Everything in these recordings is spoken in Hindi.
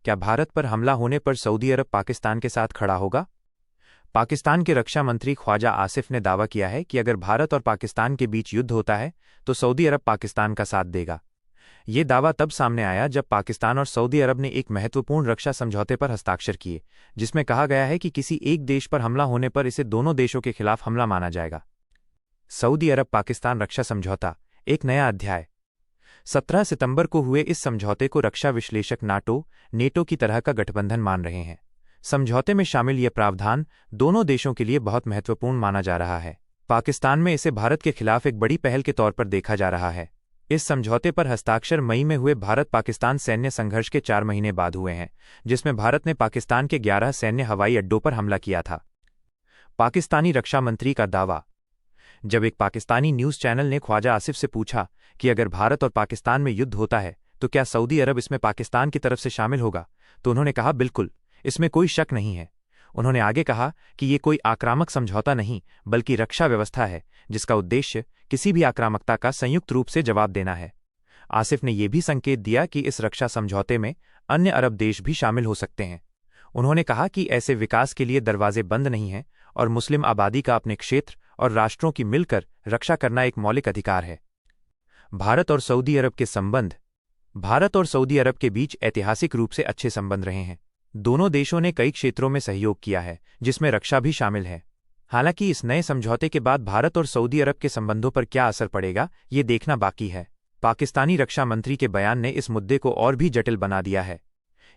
क्या भारत पर हमला होने पर सऊदी अरब पाकिस्तान के साथ खड़ा होगा? पाकिस्तान के रक्षा मंत्री ख्वाजा आसिफ ने दावा किया है कि अगर भारत और पाकिस्तान के बीच युद्ध होता है तो सऊदी अरब पाकिस्तान का साथ देगा। ये दावा तब सामने आया जब पाकिस्तान और सऊदी अरब ने एक महत्वपूर्ण रक्षा समझौते पर हस्ताक्षर किए, जिसमें कहा गया है कि किसी एक देश पर हमला होने पर इसे दोनों देशों के खिलाफ हमला माना जाएगा। सऊदी अरब पाकिस्तान रक्षा समझौता, एक नया अध्याय। 17 सितंबर को हुए इस समझौते को रक्षा विश्लेषक नेटो की तरह का गठबंधन मान रहे हैं। समझौते में शामिल यह प्रावधान दोनों देशों के लिए बहुत महत्वपूर्ण माना जा रहा है। पाकिस्तान में इसे भारत के खिलाफ एक बड़ी पहल के तौर पर देखा जा रहा है। इस समझौते पर हस्ताक्षर मई में हुए भारत-पाकिस्तान सैन्य संघर्ष के 4 महीने बाद हुए हैं, जिसमें भारत ने पाकिस्तान के 11 सैन्य हवाई अड्डों पर हमला किया था। पाकिस्तानी रक्षा मंत्री का दावा। जब एक पाकिस्तानी न्यूज़ चैनल ने ख्वाजा आसिफ से पूछा कि अगर भारत और पाकिस्तान में युद्ध होता है तो क्या सऊदी अरब इसमें पाकिस्तान की तरफ से शामिल होगा, तो उन्होंने कहा, बिल्कुल, इसमें कोई शक नहीं है। उन्होंने आगे कहा कि ये कोई आक्रामक समझौता नहीं बल्कि रक्षा व्यवस्था है जिसका उद्देश्य किसी भी आक्रामकता का संयुक्त रूप से जवाब देना है। आसिफ ने यह भी संकेत दिया कि इस रक्षा समझौते में अन्य अरब देश भी शामिल हो सकते हैं। उन्होंने कहा कि ऐसे विकास के लिए दरवाजे बंद नहीं हैं और मुस्लिम आबादी का अपने क्षेत्र और राष्ट्रों की मिलकर रक्षा करना एक मौलिक अधिकार है। भारत और सऊदी अरब के संबंध। भारत और सऊदी अरब के बीच ऐतिहासिक रूप से अच्छे संबंध रहे हैं। दोनों देशों ने कई क्षेत्रों में सहयोग किया है, जिसमें रक्षा भी शामिल है। हालांकि इस नए समझौते के बाद भारत और सऊदी अरब के संबंधों पर क्या असर पड़ेगा, ये देखना बाकी है। पाकिस्तानी रक्षा मंत्री के बयान ने इस मुद्दे को और भी जटिल बना दिया है।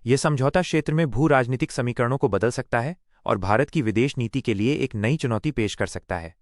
यह समझौता क्षेत्र में भू राजनीतिक समीकरणों को बदल सकता है और भारत की विदेश नीति के लिए एक नई चुनौती पेश कर सकता है।